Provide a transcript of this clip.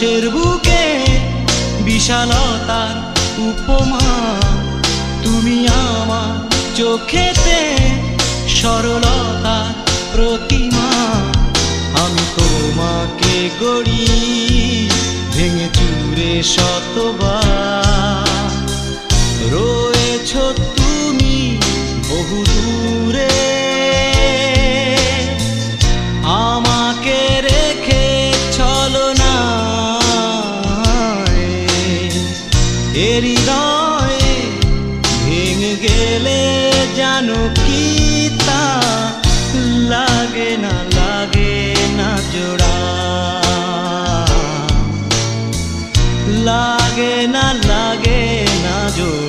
আকাশের বুকে বিশালতার উপমা, তুমি আমার চোখেতে সরলতার প্রতিমা। আমি তোমাকে গড়ি ভেঙে চুরে শতবার, রয়েছ তুমি বহু দূরে, আমাকে রেখে চলো না হৃদয়ে ভেঙে গেলে জানো কি তা লাগে না জোড়া, লাগে না জোড়া।